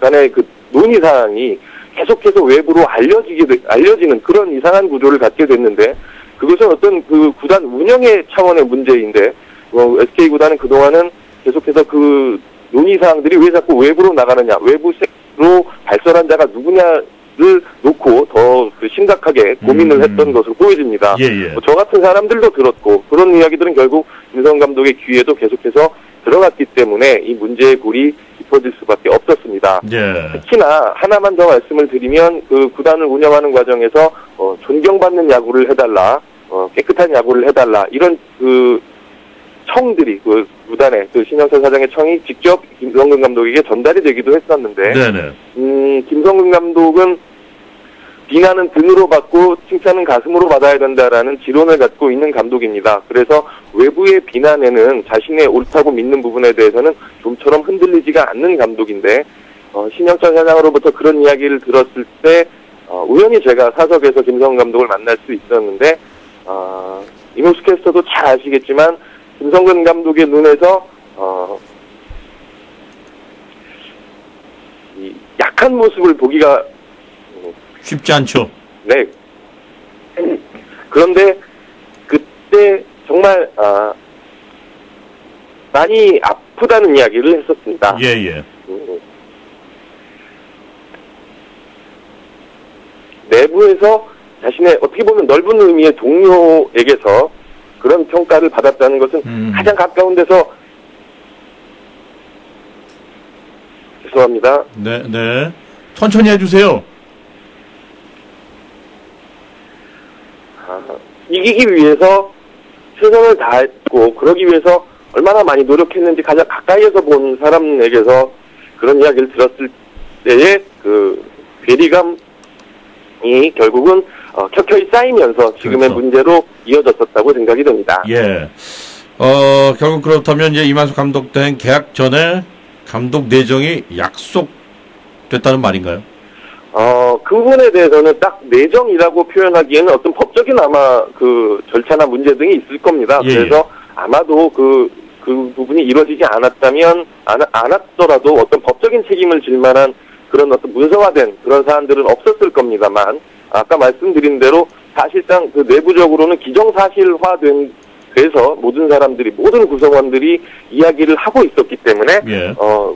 간의 그 논의 사항이 계속해서 외부로 알려지는 그런 이상한 구조를 갖게 됐는데, 그것은 어떤 그 구단 운영의 차원의 문제인데, SK 구단은 그동안은 계속해서 그 논의 사항들이 왜 자꾸 외부로 나가느냐, 외부로 발설한 자가 누구냐를 놓고 더 그 심각하게 고민을 했던 것으로 보여집니다. 저 같은 사람들도 들었고, 그런 이야기들은 결국 김성근 감독의 귀에도 계속해서 들어갔기 때문에 이 문제의 골이 깊어질 수밖에 없었습니다. 특히나 하나만 더 말씀을 드리면, 그 구단을 운영하는 과정에서 존경받는 야구를 해달라, 깨끗한 야구를 해달라, 이런 그 청들이 그 구단의 그 신영철 사장의 청이 직접 김성근 감독에게 전달이 되기도 했었는데, 김성근 감독은 비난은 등으로 받고 칭찬은 가슴으로 받아야 된다라는 지론을 갖고 있는 감독입니다. 그래서 외부의 비난에는 자신의 옳다고 믿는 부분에 대해서는 좀처럼 흔들리지가 않는 감독인데, 신영철 사장으로부터 그런 이야기를 들었을 때 우연히 제가 사석에서 김성근 감독을 만날 수 있었는데, 이명수 캐스터도 잘 아시겠지만 김성근 감독의 눈에서 이 약한 모습을 보기가 쉽지 않죠. 네. 그런데 그때 정말 많이 아프다는 이야기를 했었습니다. 내부에서 자신의 어떻게 보면 넓은 의미의 동료에게서 그런 평가를 받았다는 것은 가장 가까운 데서, 죄송합니다. 네. 천천히 해주세요. 이기기 위해서 최선을 다했고, 그러기 위해서 얼마나 많이 노력했는지 가장 가까이에서 본 사람에게서 그런 이야기를 들었을 때의 그 괴리감이 결국은 켜켜이 쌓이면서 지금의 문제로 이어졌었다고 생각이 됩니다. 결국 그렇다면 이제 이만수 감독 된 계약 전에 감독 내정이 약속됐다는 말인가요? 그 부분에 대해서는 딱 내정이라고 표현하기에는 어떤 법적인 아마 그 절차나 문제 등이 있을 겁니다. 그래서 아마도 그 부분이 이루어지지 않았더라도 어떤 법적인 책임을 질 만한 그런 어떤 문서화된 그런 사안들은 없었을 겁니다만, 아까 말씀드린 대로 사실상 그 내부적으로는 기정사실화돼서 모든 사람들이, 모든 구성원들이 이야기를 하고 있었기 때문에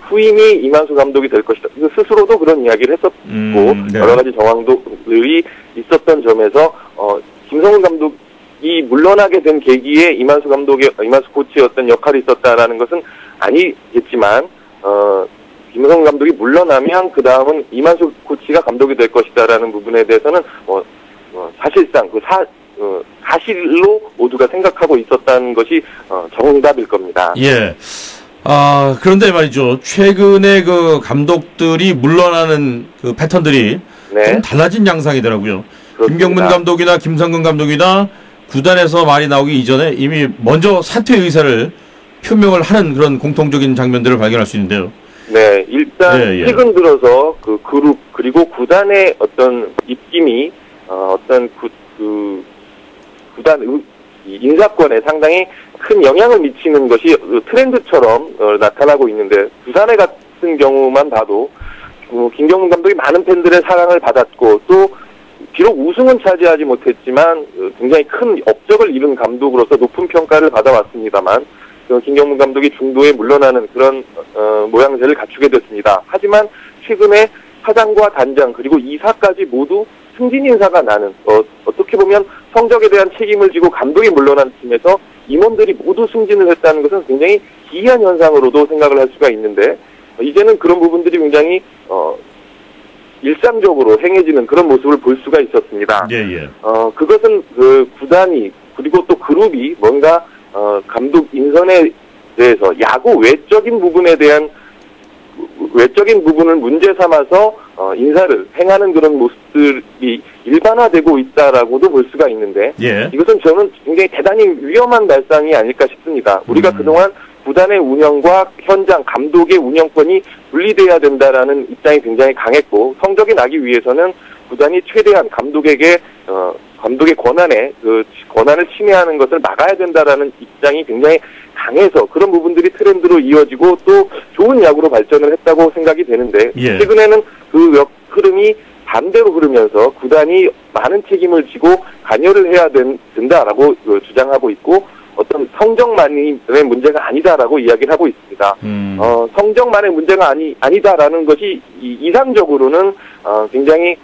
후임이 이만수 감독이 될 것이다. 스스로도 그런 이야기를 했었고 여러 가지 정황들이 있었던 점에서 김성근 감독이 물러나게 된 계기에 이만수 코치의 어떤 역할이 있었다라는 것은 아니겠지만, 김성근 감독이 물러나면 그 다음은 이만수 코치가 감독이 될 것이다라는 부분에 대해서는 사실상 사실로 모두가 생각하고 있었다는 것이 정답일 겁니다. 그런데 말이죠. 최근에 그 감독들이 물러나는 그 패턴들이 좀 달라진 양상이더라고요. 그렇습니다. 김경문 감독이나 김성근 감독이나 구단에서 말이 나오기 이전에 이미 먼저 사퇴 의사를 표명을 하는 그런 공통적인 장면들을 발견할 수 있는데요. 일단 최근 들어서 그 그룹 그리고 구단의 어떤 입김이 어떤 구단 인사권에 상당히 큰 영향을 미치는 것이 트렌드처럼 나타나고 있는데, 부산의 같은 경우만 봐도 김경문 감독이 많은 팬들의 사랑을 받았고, 또 비록 우승은 차지하지 못했지만 굉장히 큰 업적을 이룬 감독으로서 높은 평가를 받아왔습니다만, 김경문 감독이 중도에 물러나는 그런 모양새를 갖추게 됐습니다. 하지만 최근에 사장과 단장 그리고 이사까지 모두 승진 인사가 나는, 어떻게 보면 성적에 대한 책임을 지고 감독이 물러난 팀에서 임원들이 모두 승진을 했다는 것은 굉장히 기이한 현상으로도 생각을 할 수가 있는데, 이제는 그런 부분들이 굉장히 일상적으로 행해지는 그런 모습을 볼 수가 있었습니다. 그것은 그 구단이 그리고 또 그룹이 뭔가 감독 인선에 대해서 야구 외적인 부분에 대한 외적인 부분을 문제 삼아서 인사를 행하는 그런 모습들이 일반화되고 있다라고도 볼 수가 있는데, 이것은 저는 굉장히 대단히 위험한 발상이 아닐까 싶습니다. 우리가 그동안 구단의 운영과 현장 감독의 운영권이 분리돼야 된다라는 입장이 굉장히 강했고, 성적이 나기 위해서는 구단이 최대한 감독에게 감독의 권한을 침해하는 것을 막아야 된다라는 입장이 굉장히 강해서 그런 부분들이 트렌드로 이어지고 또 좋은 야구로 발전을 했다고 생각이 되는데 예. 최근에는 그 흐름이 반대로 흐르면서 구단이 많은 책임을 지고 관여를 해야 된다라고 주장하고 있고 어떤 성적만의 문제가 아니다라고 이야기를 하고 있습니다. 성적만의 문제가 아니다라는 것이 이상적으로는 굉장히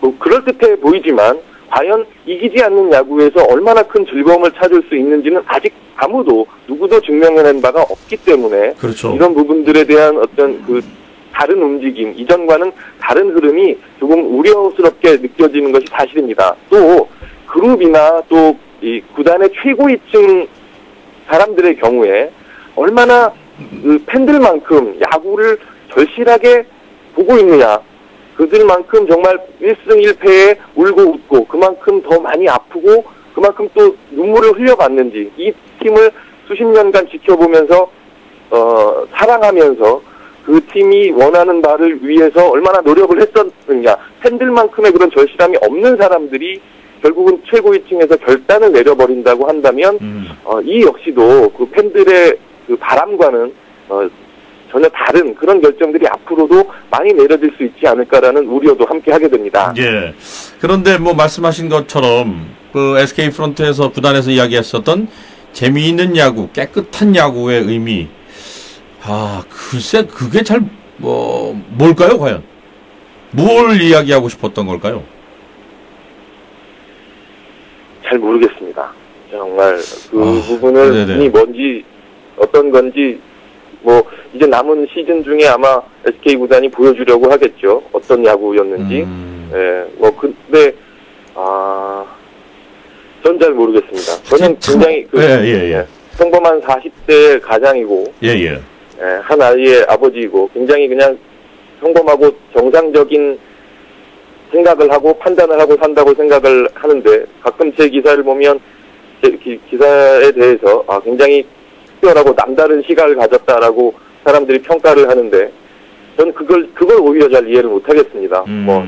뭐 그럴듯해 보이지만 과연 이기지 않는 야구에서 얼마나 큰 즐거움을 찾을 수 있는지는 아직 누구도 증명해낸 바가 없기 때문에 그렇죠. 이런 부분들에 대한 어떤 그 다른 움직임, 이전과는 다른 흐름이 조금 우려스럽게 느껴지는 것이 사실입니다. 또 그룹이나 또 이 구단의 최고위층 사람들의 경우에 얼마나 그 팬들만큼 야구를 절실하게 보고 있느냐, 그들만큼 정말 1승 1패에 울고 웃고 그만큼 더 많이 아프고 그만큼 또 눈물을 흘려봤는지 이 팀을 수십 년간 지켜보면서 사랑하면서 그 팀이 원하는 바를 위해서 얼마나 노력을 했었느냐, 팬들만큼의 그런 절실함이 없는 사람들이 결국은 최고위층에서 결단을 내려버린다고 한다면 이 역시도 그 팬들의 그 바람과는 전혀 다른 그런 결정들이 앞으로도 많이 내려질 수 있지 않을까라는 우려도 함께 하게 됩니다. 예. 그런데 뭐 말씀하신 것처럼 그 SK 프런트에서 구단에서 이야기했었던 재미있는 야구, 깨끗한 야구의 의미. 글쎄 그게 잘 뭘까요, 과연? 뭘 이야기하고 싶었던 걸까요? 잘 모르겠습니다. 정말 그 부분을 뭔지 어떤 건지 뭐 이제 남은 시즌 중에 아마 SK 구단이 보여주려고 하겠죠. 어떤 야구였는지. 예, 뭐 근데 전 잘 모르겠습니다. 저는 굉장히 평범한 40대 가장이고, 한 아이의 아버지이고, 굉장히 그냥 평범하고 정상적인 생각을 하고 판단을 하고 산다고 생각을 하는데 가끔 제 기사를 보면 제 기사에 대해서 굉장히 특별하고 남다른 시각을 가졌다라고 사람들이 평가를 하는데 저는 그걸 오히려 잘 이해를 못하겠습니다. 뭐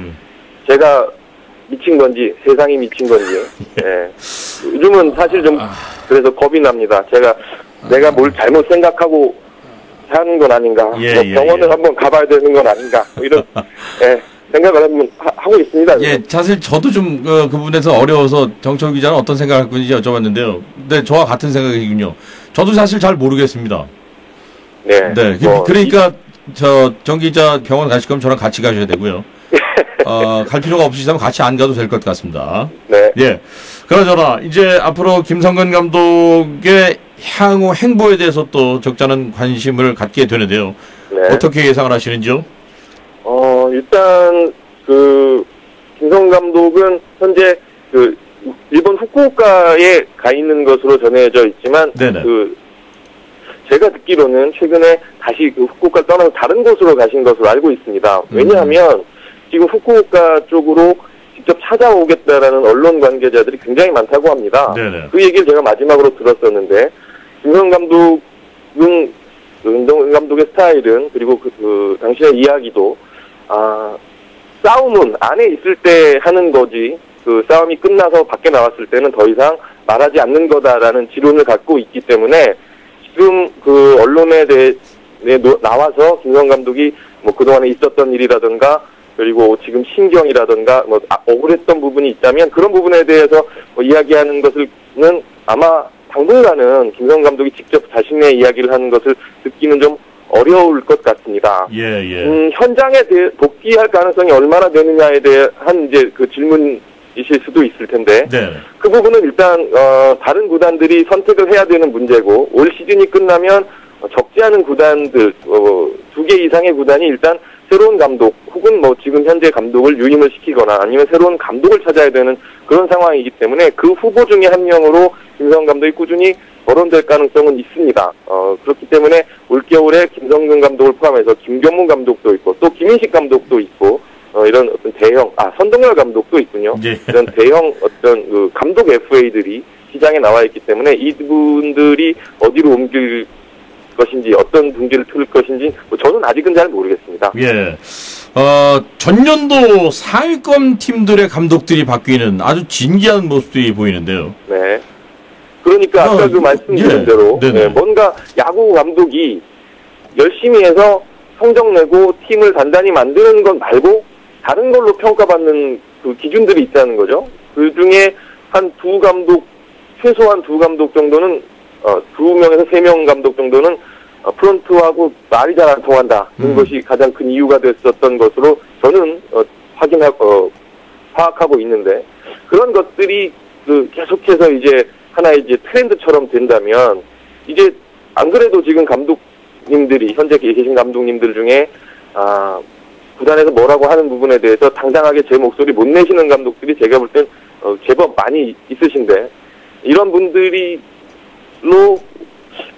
제가 미친 건지 세상이 미친 건지 요즘은 사실 좀 그래서 겁이 납니다. 내가 뭘 잘못 생각하고 사는 건 아닌가, 병원을 한번 가봐야 되는 건 아닌가, 이런 생각을 한번 하고 있습니다. 사실 저도 좀 그 부분에서 어려워서 정철 기자는 어떤 생각을 할 건지 여쭤봤는데요. 근데 저와 같은 생각이군요. 저도 사실 잘 모르겠습니다. 그러니까 정 기자 병원 가실 거면 저랑 같이 가셔야 되고요. 갈 필요가 없으시다면 같이 안 가도 될 것 같습니다. 그러저나 이제 앞으로 김성근 감독의 향후 행보에 대해서 또 적잖은 관심을 갖게 되는데요. 어떻게 예상을 하시는지요? 일단 김성근 감독은 현재 일본 후쿠오카에 가 있는 것으로 전해져 있지만 제가 듣기로는 최근에 다시 후쿠오카 떠나서 다른 곳으로 가신 것으로 알고 있습니다. 왜냐하면 지금 후쿠오카 쪽으로 직접 찾아오겠다라는 언론 관계자들이 굉장히 많다고 합니다. 그 얘기를 제가 마지막으로 들었었는데 김성근 감독은 김성근 감독의 스타일은 그리고 당신의 이야기도 싸움은 안에 있을 때 하는 거지 싸움이 끝나서 밖에 나왔을 때는 더 이상 말하지 않는 거다라는 지론을 갖고 있기 때문에 지금 언론에 대해 나와서 김성근 감독이 뭐 그동안에 있었던 일이라든가 그리고 지금 신경이라든가 뭐 억울했던 부분이 있다면 그런 부분에 대해서 이야기하는 것은 아마 당분간은 김성근 감독이 직접 자신의 이야기를 하는 것을 듣기는 좀 어려울 것 같습니다. 현장에 복귀할 가능성이 얼마나 되느냐에 대한 이제 질문이실 수도 있을 텐데 그 부분은 일단 다른 구단들이 선택을 해야 되는 문제고 올 시즌이 끝나면 적지 않은 구단들 2개 이상의 구단이 일단 새로운 감독 혹은 뭐 지금 현재 감독을 유임을 시키거나 아니면 새로운 감독을 찾아야 되는 그런 상황이기 때문에 그 후보 중에 한 명으로 김성근 감독이 꾸준히 거론될 가능성은 있습니다. 그렇기 때문에 올겨울에 김성근 감독을 포함해서 김경문 감독도 있고 또 김인식 감독도 있고 이런 어떤 대형 선동열 감독도 있군요. 이런 대형 어떤 감독 FA들이 시장에 나와 있기 때문에 이분들이 어디로 옮길 것인지 어떤 분기를 틀 것인지 저는 아직은 잘 모르겠습니다. 전년도 상위권 팀들의 감독들이 바뀌는 아주 진기한 모습들이 보이는데요. 네. 그러니까 아까 그 말씀드린 대로 뭔가 야구 감독이 열심히 해서 성적 내고 팀을 단단히 만드는 것 말고 다른 걸로 평가받는 그 기준들이 있다는 거죠. 그 중에 한 두 감독, 최소한 두 감독 정도는, 2명에서 3명 감독 정도는 프런트하고 말이 잘 안 통한다는 것이 가장 큰 이유가 됐었던 것으로 저는 파악하고 있는데, 그런 것들이 계속해서 이제 하나의 이제 트렌드처럼 된다면, 이제 안 그래도 지금 감독님들이 현재 계신 감독님들 중에 구단에서 뭐라고 하는 부분에 대해서 당당하게 제 목소리 못 내시는 감독들이 제가 볼 땐 제법 많이 있으신데, 이런 분들이로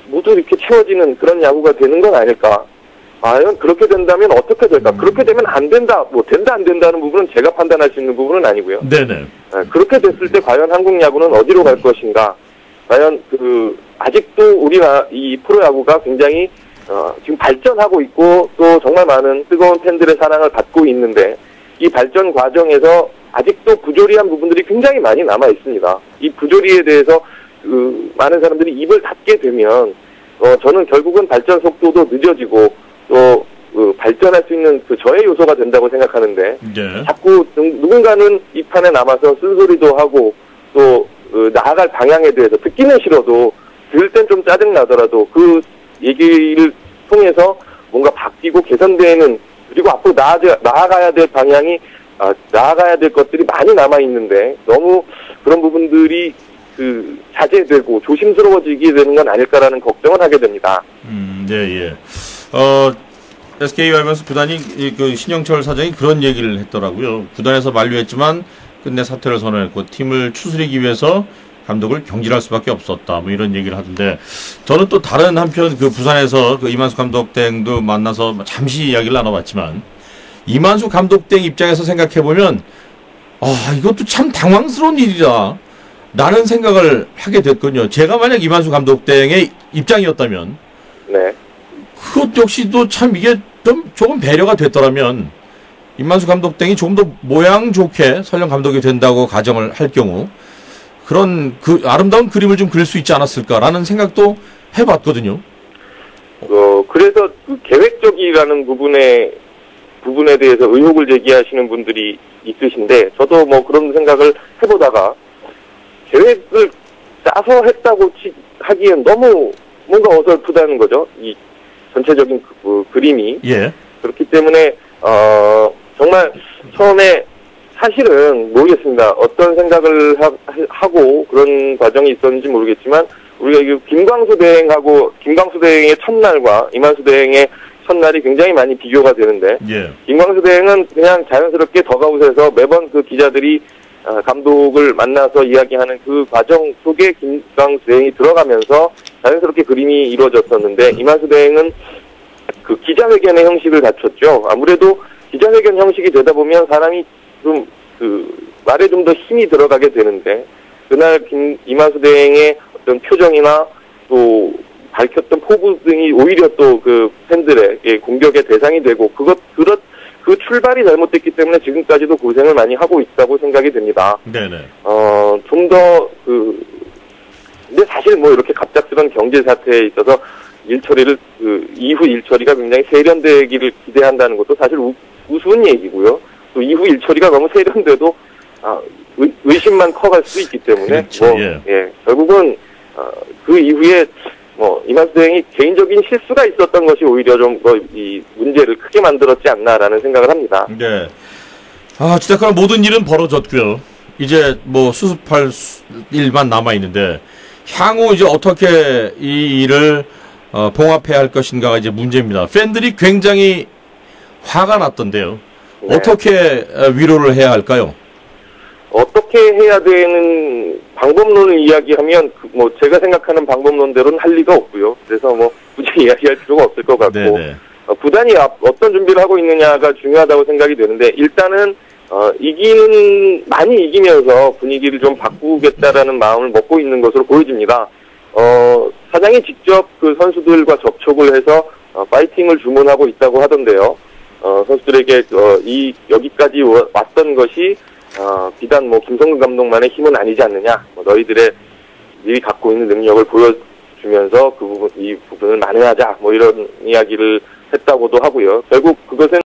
모두 이렇게 채워지는 그런 야구가 되는 건 아닐까. 과연 그렇게 된다면 어떻게 될까? 그렇게 되면 안 된다, 된다 안 된다는 부분은 제가 판단할 수 있는 부분은 아니고요. 네네. 그렇게 됐을 때 과연 한국 야구는 어디로 갈 것인가? 과연 아직도 우리나라 이 프로야구가 굉장히 지금 발전하고 있고 또 정말 많은 뜨거운 팬들의 사랑을 받고 있는데, 이 발전 과정에서 아직도 부조리한 부분들이 굉장히 많이 남아 있습니다. 이 부조리에 대해서 많은 사람들이 입을 닫게 되면 저는 결국은 발전 속도도 늦어지고 또 발전할 수 있는 저해 요소가 된다고 생각하는데, 자꾸 누군가는 이 판에 남아서 쓴소리도 하고 또 나아갈 방향에 대해서 듣기는 싫어도 들을 땐 좀 짜증 나더라도 그 얘기를 통해서 뭔가 바뀌고 개선되는, 그리고 앞으로 나아가야 될 방향이 나아가야 될 것들이 많이 남아 있는데, 너무 그런 부분들이 자제되고 조심스러워지게 되는 건 아닐까라는 걱정을 하게 됩니다. 네. SK 와이번스 구단이 신영철 사장이 그런 얘기를 했더라고요. 구단에서 만류했지만 끝내 사퇴를 선언했고 팀을 추스리기 위해서 감독을 경질할 수밖에 없었다. 뭐 이런 얘기를 하던데, 저는 또 다른 한편 부산에서 이만수 감독 땡도 만나서 잠시 이야기를 나눠봤지만, 이만수 감독 땡 입장에서 생각해보면 이것도 참 당황스러운 일이다 라는 생각을 하게 됐거든요. 제가 만약 이만수 감독 땡의 입장이었다면 그것 역시도 참 이게 조금 배려가 됐더라면 이만수 감독 땡이 조금 더 모양 좋게 설령 감독이 된다고 가정을 할 경우 그런 아름다운 그림을 좀 그릴 수 있지 않았을까라는 생각도 해봤거든요. 그래서 계획적이라는 부분에 대해서 의혹을 제기하시는 분들이 있으신데, 저도 그런 생각을 해보다가 계획을 짜서 했다고 하기엔 너무 뭔가 어설프다는 거죠. 이 전체적인 그림이. 그렇기 때문에 정말 처음에 사실은 모르겠습니다. 어떤 생각을 하고 그런 과정이 있었는지 모르겠지만, 우리가 김광수 대행의 첫날과 이만수 대행의 첫날이 굉장히 많이 비교가 되는데, 김광수 대행은 그냥 자연스럽게 덕아웃에서 매번 기자들이 감독을 만나서 이야기하는 그 과정 속에 김광수 대행이 들어가면서 자연스럽게 그림이 이루어졌었는데, 이만수 대행은 기자회견의 형식을 갖췄죠. 아무래도 기자회견 형식이 되다 보면 사람이 좀 말에 좀 더 힘이 들어가게 되는데, 그날 이만수 대행의 어떤 표정이나 또 밝혔던 포부 등이 오히려 또 팬들의 공격의 대상이 되고, 그 출발이 잘못됐기 때문에 지금까지도 고생을 많이 하고 있다고 생각이 됩니다. 좀 더 근데 사실 이렇게 갑작스런 경제 사태에 있어서 이후 일처리가 굉장히 세련되기를 기대한다는 것도 사실 우스운 얘기고요. 또 이후 일처리가 너무 세련돼도 의심만 커갈 수 있기 때문에 결국은 그 이후에 이만수 대행이 개인적인 실수가 있었던 것이 오히려 좀 이 문제를 크게 만들었지 않나라는 생각을 합니다. 어쨌든 모든 일은 벌어졌고요. 이제 수습할 일만 남아 있는데, 향후 이제 어떻게 이 일을 봉합해야 할 것인가가 이제 문제입니다. 팬들이 굉장히 화가 났던데요. 어떻게 위로를 해야 할까요? 어떻게 해야 되는 방법론을 이야기하면 제가 생각하는 방법론대로는 할 리가 없고요. 그래서 굳이 이야기할 필요가 없을 것 같고, 구단이 어떤 준비를 하고 있느냐가 중요하다고 생각이 되는데, 일단은 많이 이기면서 분위기를 좀 바꾸겠다라는 마음을 먹고 있는 것으로 보여집니다. 사장이 직접 선수들과 접촉을 해서 파이팅을 주문하고 있다고 하던데요. 선수들에게 여기까지 왔던 것이 비단 뭐 김성근 감독만의 힘은 아니지 않느냐. 너희들이 갖고 있는 능력을 보여주면서 이 부분을 만회하자. 뭐 이런 이야기를 했다고도 하고요. 결국 그것은